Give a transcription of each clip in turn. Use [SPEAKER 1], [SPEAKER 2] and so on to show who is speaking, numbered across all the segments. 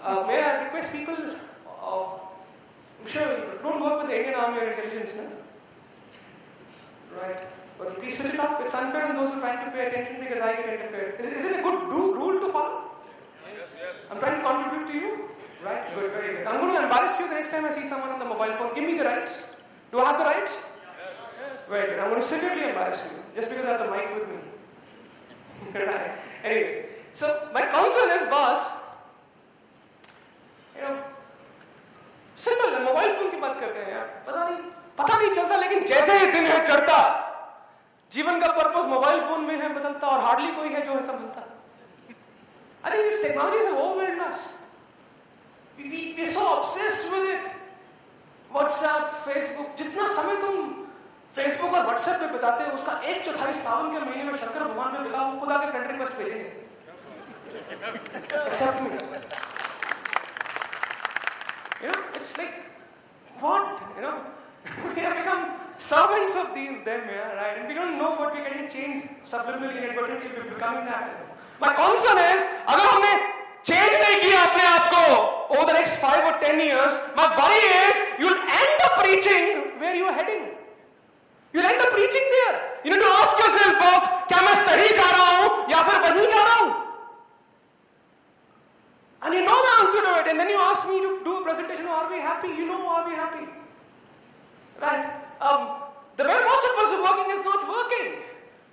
[SPEAKER 1] May I request people, sure, don't work with the Indian Army or intelligence, no? Right. But please switch it off. It's unfair on those who are trying to pay attention because I get interfered. Is it a good rule to follow?
[SPEAKER 2] Yes, yes.
[SPEAKER 1] I'm trying to contribute to you? Right, good, very good. I'm going to embarrass you the next time I see someone on the mobile phone. Give me the rights. Do I have the rights?
[SPEAKER 2] Yes, yes.
[SPEAKER 1] Very good. I'm going to severely embarrass you just because I have the mic with me. Right. Anyways, so my concern is, boss, simple है, mobile phone की बात करते हैं यार, पता नहीं चलता, लेकिन जैसे ही दिन है चढ़ता, जीवन का पर्पस मोबाइल फोन में है बदलता, और हार्डली कोई है जो है संभलता. I think these technologies have overwhelmed us. We're so obsessed with it. WhatsApp, Facebook, जितना समय तुम Facebook और WhatsApp पे बिताते हो, उसका 1/4 सावन के महीने में शंकर भगवान में बिता, वो खुद आके फ्रेंड रिक्वेस्ट भेजेंगे. Accept me. It's like, what? We have become servants of them, right? And we don't know what we're getting changed subliminally and inadvertently we're becoming that. My concern is, अगर हमने change नहीं किया अपने आप को over the next 5 or 10 years, my worry is you'll end up reaching where you're heading. You'll end up reaching there. You need to ask yourself, boss, क्या मैं सही जा रहा हूँ या फिर वहीं जा रहा हूँ? And you know the answer to it, and then you ask me to do a presentation, are we happy? You know, are we happy? Right? The way most of us are working is not working.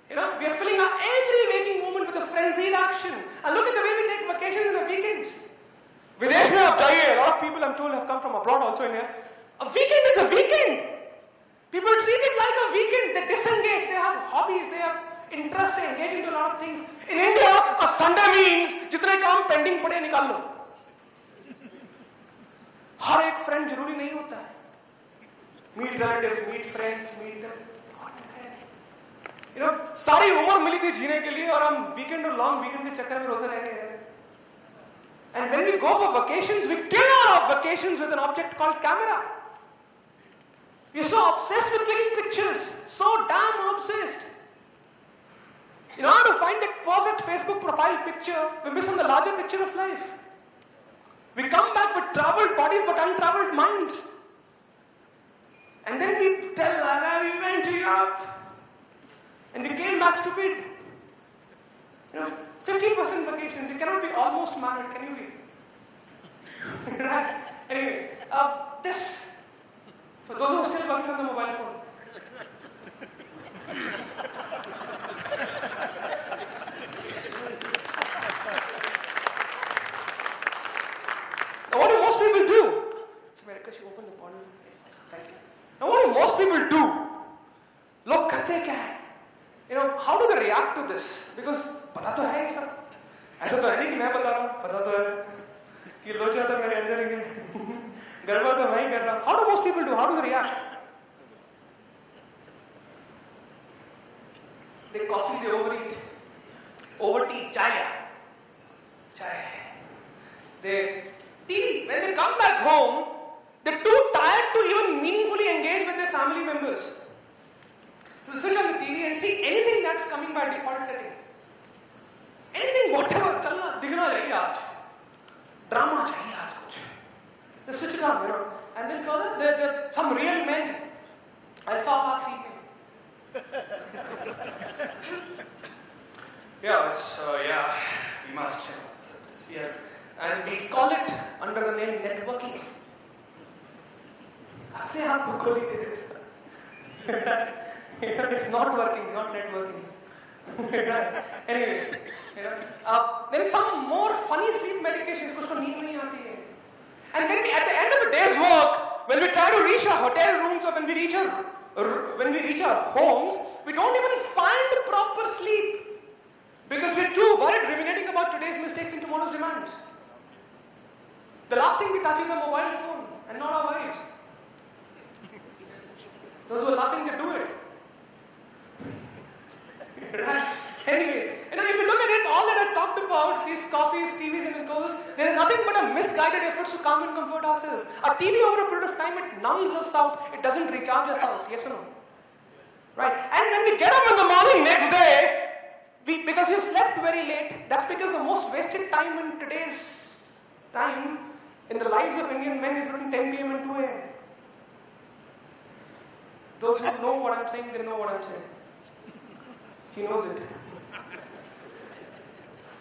[SPEAKER 1] We are filling our every waking moment with a frenzied action. And look at the way we take vacations in the weekends. Videsh mein aap jaiye, a lot of people I'm told have come from abroad also in here. A weekend is a weekend. People treat it like a weekend. They disengage, they have hobbies, they have interest, they engage into a lot of things. In India, a Sunday means जितने काम pending पड़े निकाल लो. हर एक friend जरूरी नहीं होता है. Meet relatives, meet friends, meet them. What the hell? सारी उम्र मिली थी जीने के लिए और हम weekend और long weekend के चक्कर में रोते रह गए हैं. And when we go for vacations, we kill our vacations with an object called camera. We are so obsessed with clicking pictures, so damn obsessed. In order to find a perfect Facebook profile picture, we miss on the larger picture of life. We come back with traveled bodies but untraveled minds. And then we tell, we went to Europe. And we came back stupid. 50% vacations, you cannot be almost married, can you be? Right? Anyways, this, for those who are still working on the mobile phone. Now what do most people do? So may I request you open the bottle? Thank you. Now what do most people do? Log karte kya hai? How do they react to this? Because पता तो है ये सब. ऐसा तो है नहीं कि मैं बता रहा हूँ. पता तो है कि लोग चाहते हैं मेरे अंदर ही गड़बड़ तो मैं ही कर रहा हूँ. How do most people do? How do they react? They coffee, they overeat, overtea, chai. They TV. When they come back home, they're too tired to even meaningfully engage with their family members. So they sit on the TV and see anything that's coming by default setting. Anything, whatever, chalna, dikhna chahiye aaj. Drama chahiye aaj kuch. They switch it on, and then further, there are some real men I saw last evening. We must. And we call it under the name networking. अपने आप को खोली तेरे साथ. It's not working, not networking. Anyways, there is some more funny sleep medications कुछ तो नींद नहीं आती है. And when we, at the end of the day's work, when we try to reach our hotel rooms or when we reach our homes, we don't even find proper sleep because we're too worried ruminating about today's mistakes and tomorrow's demands. The last thing we touch is our mobile phone and not our wives. Those who are laughing, they do it. Anyways, if you look at it, all that I've talked about, these coffees, TVs and those, there is nothing but a misguided efforts to calm and comfort ourselves. A TV over a period of time, it numbs us out, it doesn't recharge us out, yes or no? Right? And when we get up in the morning next day, because you slept very late, that's because the most wasted time in today's time in the lives of Indian men is between 10 p.m. and 2 a.m. Those who know what I'm saying, they know what I'm saying. He knows it.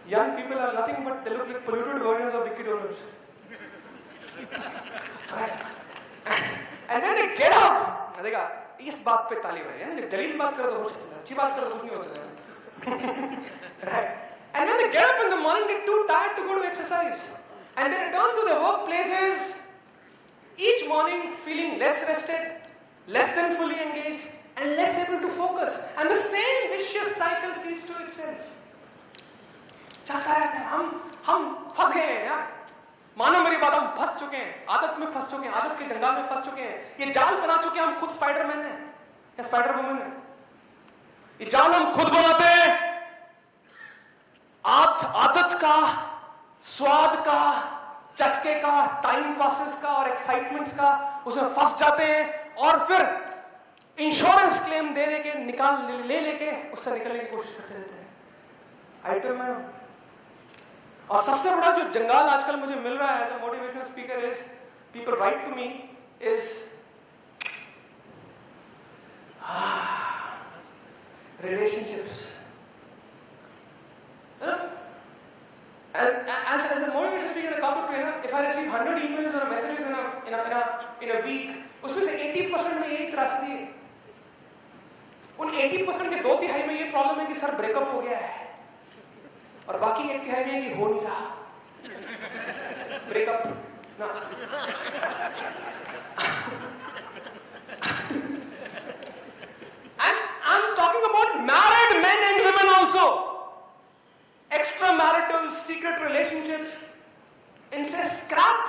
[SPEAKER 1] Young people are nothing but, they look like polluted versions of wicked owners. And then they get up. देखा इस बात पे ताली बजाई, दलील बात करो तो कुछ अच्छी बात करो तो कुछ नहीं होता. Right? And when they get up in the morning, they're too tired to go to exercise. And they return to their workplaces each morning feeling less rested, less than fully engaged, and less able to focus. And the same vicious cycle feeds to itself. चलता रहता है. हम फंस गए हैं यार. मानो मेरी बात, हम फंस चुके हैं, आदत में फंस चुके हैं, आदत के जंजाल में फंस चुके हैं. ये जाल बना चुके हैं, हम खुद स्पाइडरमैन हैं या स्पाइडर वुमन हैं. ये जाल हम खुद बनाते हैं. आदत का, स्वाद का, चस्के का, टाइम पासेस का और एक्साइटमेंट्स का उसमें फंस जाते हैं और फिर इंश्योरेंस क्लेम दे के निकाल लेके उससे निकलने की कोशिश करते रहते हैं. आइटम है. और सबसे बड़ा जो जंगाल आजकल मुझे मिल रहा है as a motivational speaker is people write to me is relationships. As a motivational speaker, a couple trainer, if I receive 100 emails or messages in a week, उसमें से 80% में यही त्रासदी है. उन 80% के 2/3 में ये प्रॉब्लम है कि सर ब्रेकअप हो गया है, और बाकी 1/3 में कि हो नहीं रहा. ब्रेकअप ना. And I'm talking about married men and women also. Extramarital, secret relationships. Incest, crap.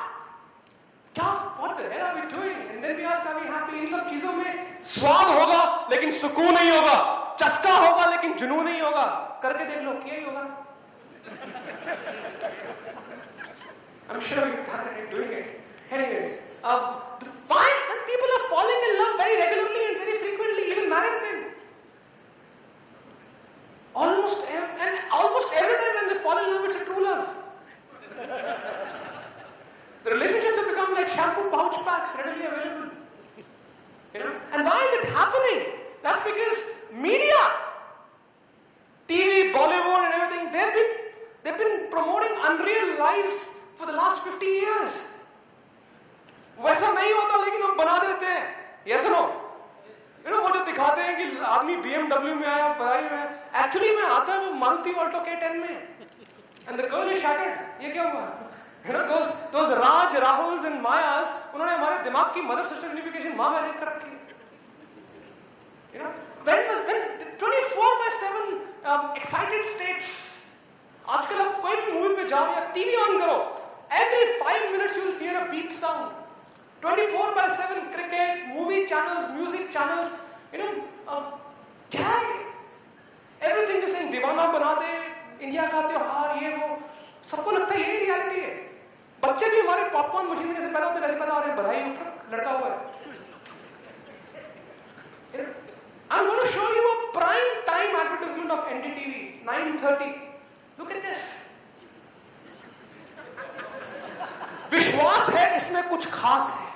[SPEAKER 1] क्या? What the hell are we doing? And then we ask, are we happy? इन सब चीजों में स्वाद होगा लेकिन सुकून नहीं होगा, चस्का होगा लेकिन जुनून नहीं होगा. करके देख लो, क्या ही होगा. I'm sure you're tired of doing it. Anyways, why people are falling in love very regularly and very frequently, even married men. Almost every time when they fall in love, it's a true love. The relationships have become like shampoo pouch packs readily available. You know? And why is it happening? That's because media, TV, Bollywood and everything, they've been promoting unreal lives for the last 50 years. वैसा नहीं होता लेकिन हम बना देते हैं. Yes or no? You know, वो जो दिखाते हैं कि आदमी BMW में आया, Ferrari में, actually में आता है वो मारुति ऑल्टो K10 में. And the girl is shattered. ये क्या हुआ? You know, those Raj, Rahuls and Mayas, उन्होंने हमारे दिमाग की mother sister unification माँ बहन कर रखी. You know, when 24/7 excited states. आजकल आप कोई भी मूवी पे जाओ या टीवी ऑन करो, every 5 minutes you will hear a beep sound. 24/7 cricket, movie channels, music channels, you know, क्या है? Everything is saying दीवाना बना दे, इंडिया का त्योहार, ये वो, सबको लगता है ये रियलिटी है. बच्चे भी हमारे पॉपकॉर्न मशीन में जैसे पैदा होते वैसे पैदा हो रहे हैं. बधाई ऊपर लड़का हुआ है. I'm going to show you a prime time advertisement of NDTV, 9:30. Look at this. विश्वास है इसमें कुछ खास है.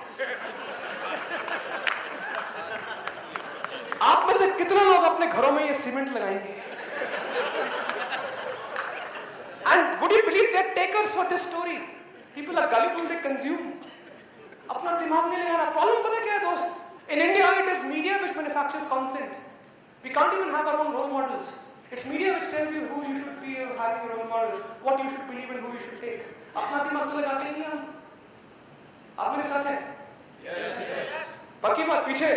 [SPEAKER 1] आप में से कितने लोग अपने घरों में ये सीमेंट लगाएंगे? And would you believe they're takers for this story? People are gullible, they consume. अपना दिमाग नहीं लगाना. प्रॉब्लम पता क्या है दोस्त? In India, it is media which manufactures consent. We can't even have our own role models. It's media which tells you who you should be having a role model, what you should believe and who you should take. अपना दिमाग तो लगाते नहीं हम. आप मेरे साथ हैं? पक्की बात. पीछे